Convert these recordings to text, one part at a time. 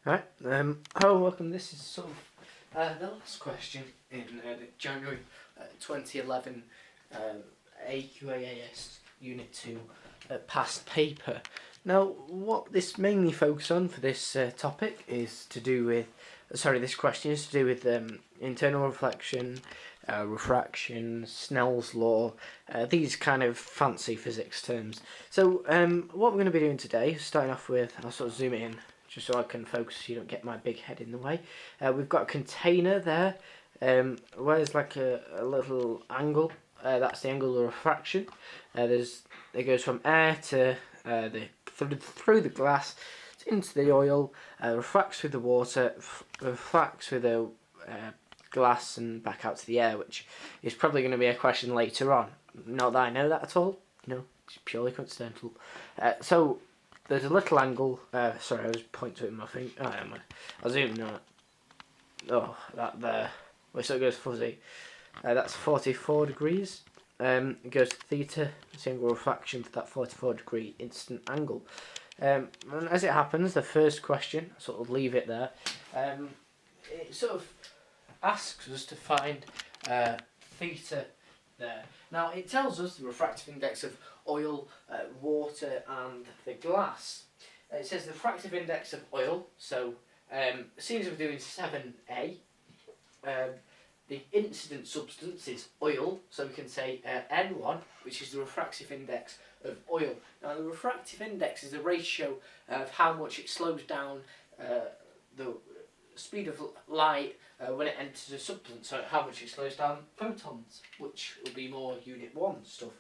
Right. Hello, welcome. This is sort of the last question in the January 2011 AQA AS Unit 2 past paper. Now, what this mainly focuses on for this topic is to do with, this question is to do with internal reflection, refraction, Snell's law, these kind of fancy physics terms. So, what we're going to be doing today, starting off with, I'll sort of zoom in just so I can focus so you don't get my big head in the way. We've got a container there where there's like a little angle. That's the angle of refraction. It goes from air to through the glass into the oil, refracts through the water, refracts through the glass and back out to the air, which is probably going to be a question later on. Not that I know that at all. No, it's purely coincidental. So there's a little angle. Sorry, I was pointing to it in my finger. I'll zoom in on it. Oh, that there. Well, so it goes fuzzy. That's 44 degrees. It goes to theta, the angle of refraction for that 44 degree instant angle. And as it happens, the first question, I sort of leave it there, it sort of asks us to find theta there. Now, it tells us the refractive index of oil, water and the glass. It says the refractive index of oil, so seeing as we're doing 7a, the incident substance is oil, so we can say N1, which is the refractive index of oil. Now, the refractive index is the ratio of how much it slows down the speed of light when it enters a substance, so how much it slows down photons, which will be more Unit 1 stuff.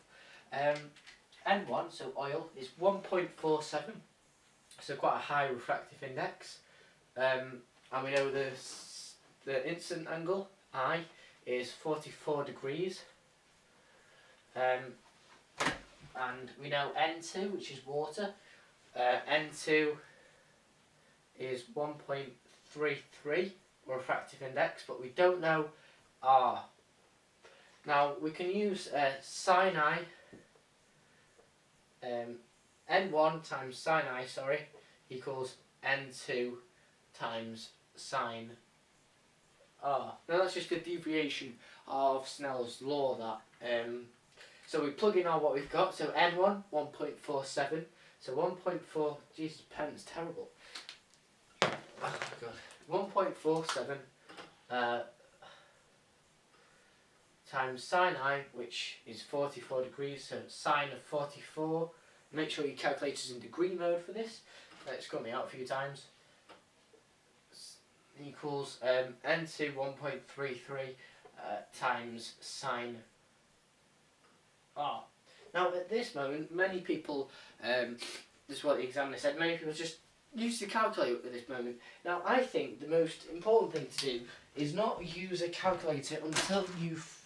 N1, so oil, is 1.47, so quite a high refractive index. And we know the incident angle, I, is 44 degrees. And we know N2, which is water. N2 is 1.33 refractive index, but we don't know R. Now we can use sin I, N1 times sin I, equals N2 times sin R. Now that's just a deviation of Snell's law, that. So we plug in what we've got, so N1, 1.47, so 1.4, Jesus, pen's terrible. Oh my god. 1.47 times sin I, which is 44 degrees, so sine of 44. Make sure your calculator's in degree mode for this. It's got me out a few times. Equals N2 1.33 times sine R. Now at this moment, many people, this is what the examiner said, many people just use the calculator at this moment. Now I think the most important thing to do is not use a calculator until you've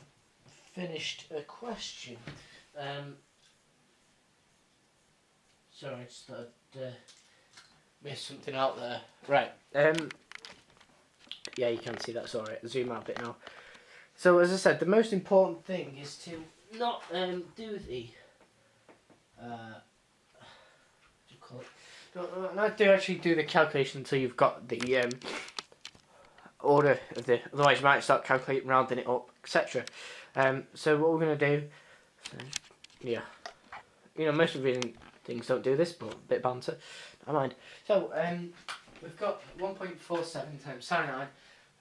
finished a question. Sorry, I just thought I'd missed something out there. Right. Yeah, you can see that's alright. I'll zoom out a bit now. So as I said, the most important thing is to not do the not actually do the calculation until you've got the order of the. Otherwise, you might start calculating, rounding it up, etc. So what we're going to do, yeah, most of the things don't do this, but a bit of banter, I mind. So we've got 1.47 times sin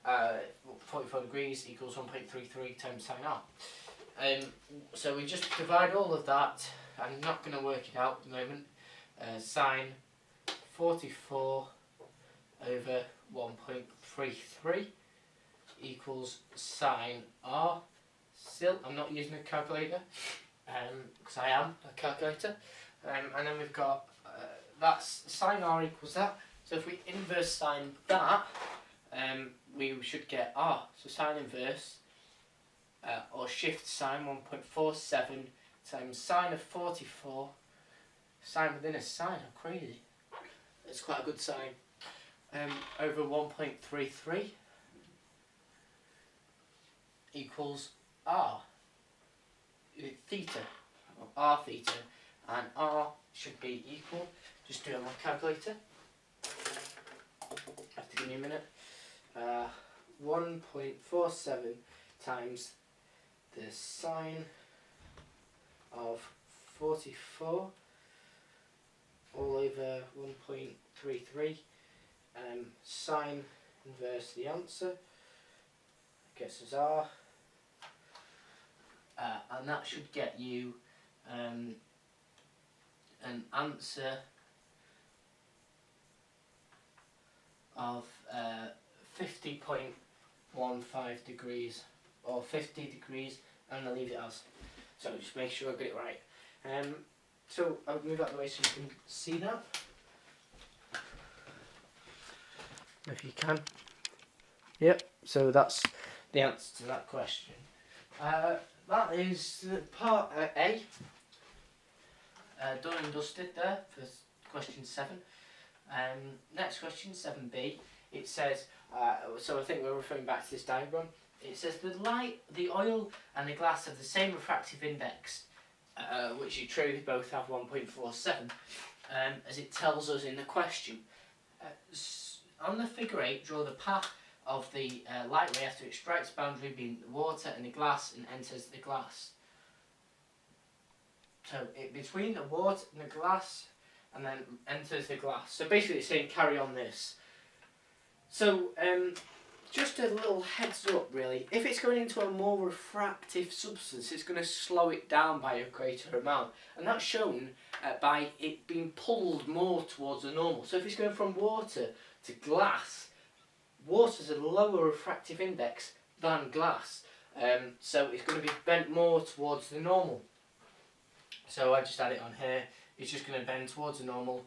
I, 44 degrees equals 1.33 times sin R. So we just divide all of that. I'm not going to work it out at the moment. Sine 44 over 1.33 equals sine R. Still, I'm not using a calculator because I am a calculator. And then we've got that's sine R equals that. So if we inverse sine that, we should get R. So sine inverse or shift sine 1.47 times sine of 44. Sine within a sine, how crazy. It's quite a good sine. Over 1.33 equals R. Theta, or R theta, and R should be equal, just do it on my calculator, give me a minute. 1.47 times the sine of 44 all over 1.33. Sine inverse the answer gets us R, and that should get you an answer of 50.15 degrees, or 50 degrees. I'm going to leave it as, so just make sure I get it right. So I'll move out of the way so you can see that, if you can. Yep, so that's the answer to that question. That is part A, done and dusted there for question 7. Next question, 7b, it says, so I think we're referring back to this diagram. It says the light, the oil and the glass have the same refractive index, which is true, they both have 1.47, as it tells us in the question. On the figure 8, draw the path of the light ray after it strikes boundary between the water and the glass and enters the glass. So between the water and the glass, and then enters the glass. So basically it's saying carry on this. So just a little heads up really, if it's going into a more refractive substance, it's going to slow it down by a greater amount, and that's shown by it being pulled more towards the normal. So if it's going from water to glass, water's a lower refractive index than glass, so it's going to be bent more towards the normal. So I just add it on here, it's just going to bend towards the normal,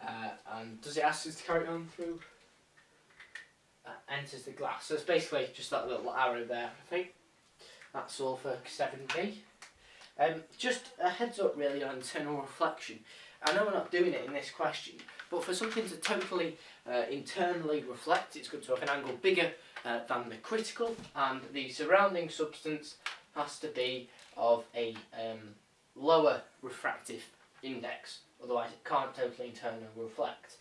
and does it ask us to carry it on through? Enters the glass. So it's basically just that little arrow there, I think. That's all for 7b. Just a heads up really on internal reflection. I know we're not doing it in this question, but for something to totally internally reflect, it's good to have an angle bigger than the critical, and the surrounding substance has to be of a lower refractive index, otherwise it can't totally internally reflect.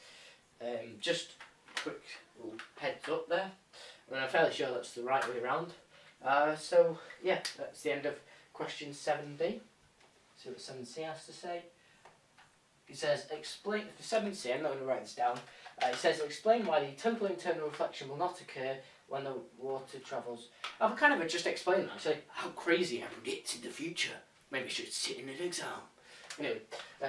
Just quick little heads up there, and I'm fairly sure that's the right way around. So yeah, that's the end of question 7b. See what 7c has to say. It says, explain, for 7c, I'm not going to write this down, it says, explain why the total internal reflection will not occur when the water travels. I've kind of just explained that, so how crazy I predicted the future. Maybe I should sit in an exam. Anyway,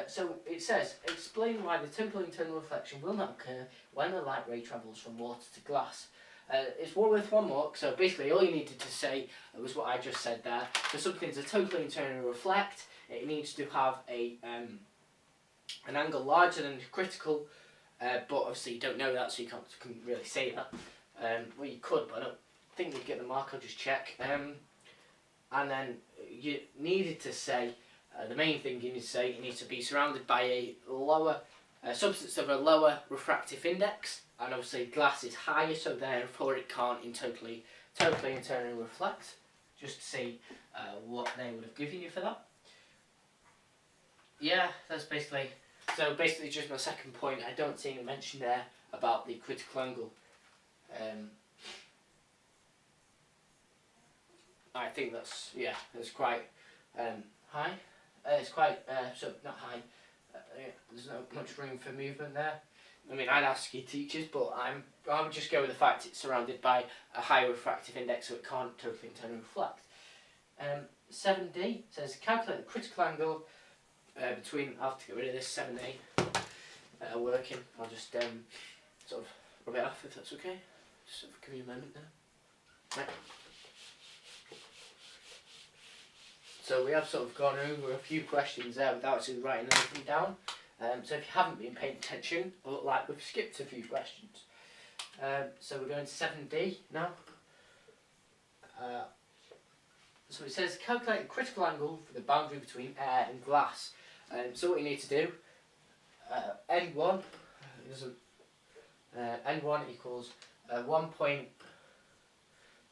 so it says, explain why the total internal reflection will not occur when the light ray travels from water to glass. It's worth one more, so basically all you needed to say was what I just said there. For something to totally internally reflect, it needs to have a an angle larger than the critical, but obviously you don't know that, so you can't really say that. Well, you could, but I don't think you'd get the mark, I'll just check. And then you needed to say, the main thing you need to say, it needs to be surrounded by a lower substance of a lower refractive index, and obviously glass is higher, so therefore it can't totally internally reflect. Just to see what they would have given you for that. Yeah, that's basically, so basically just my second point. I don't see any mention there about the critical angle. I think that's, yeah, that's quite high. It's quite, so not high, there's not much room for movement there. I mean, I'd ask your teachers, but I would just go with the fact it's surrounded by a high refractive index, so it can't totally internally reflect. 7d says, calculate the critical angle between, I'll have to get rid of this 7a working, I'll just sort of rub it off if that's okay. Just sort of give you a moment there. Right. So we have sort of gone over a few questions there without actually writing anything down. So if you haven't been paying attention, it look like we've skipped a few questions. So we're going to 7d now. So it says calculate the critical angle for the boundary between air and glass. So what you need to do, N1 is N1 equals 1 point.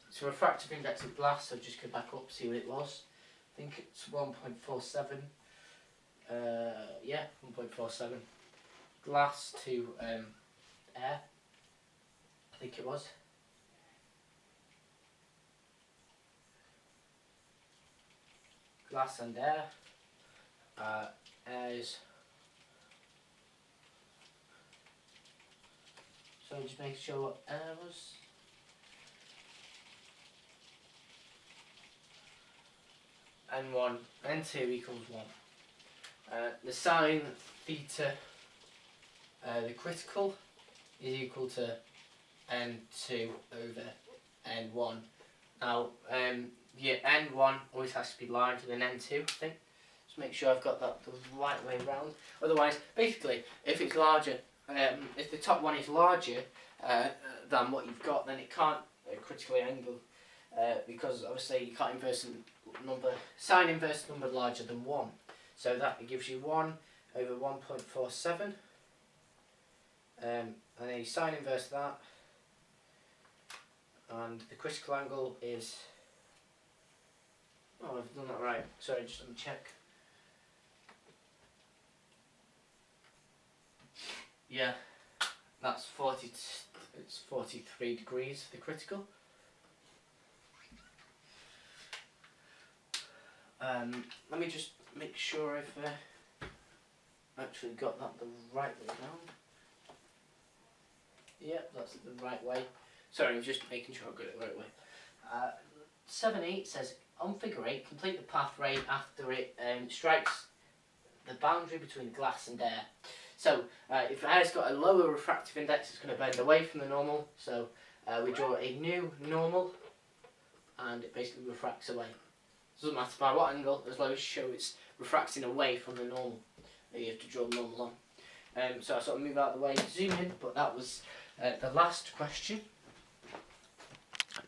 It's a refractive index of glass. So just go back up, see what it was. I think it's 1.47. Yeah, 1.47. Glass to air. think it was. Glass and air. Airs. So just make sure what air was. N1, N2 equals 1. The sine theta, the critical, is equal to N2 over N1. Now, yeah, N1 always has to be larger than N2, I think. Just make sure I've got that the right way round. Otherwise, basically, if it's larger, if the top one is larger than what you've got, then it can't critically angle. Because obviously you can't inverse a number, sine inverse a number larger than 1. So that gives you 1 over 1.47. And then you sine inverse that. And the critical angle is... Oh, I've done that right. Sorry, just let me check. Yeah, that's 43 degrees for the critical. Let me just make sure I've actually got that the right way round. Yep, that's the right way. Sorry, I'm just making sure I've got it the right way. 7.8 says, on figure 8, complete the path rate after it strikes the boundary between glass and air. So, if air's got a lower refractive index, it's going to bend away from the normal. So, we draw a new normal, and it basically refracts away. Doesn't matter by what angle, as long as you show it's refracting away from the normal. You have to draw the normal on. So I sort of move out of the way to zoom in, but that was the last question.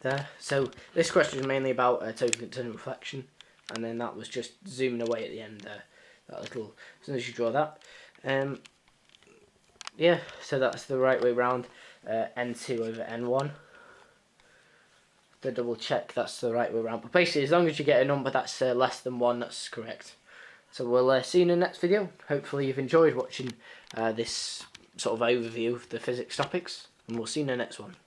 There. So this question is mainly about total internal reflection, and then that was just zooming away at the end there. That little, as soon as you draw that. Yeah, so that's the right way round. N2 over N1. To double check that's the right way around, but basically as long as you get a number that's less than 1, that's correct. So we'll see you in the next video. Hopefully you've enjoyed watching this sort of overview of the physics topics, and we'll see you in the next one.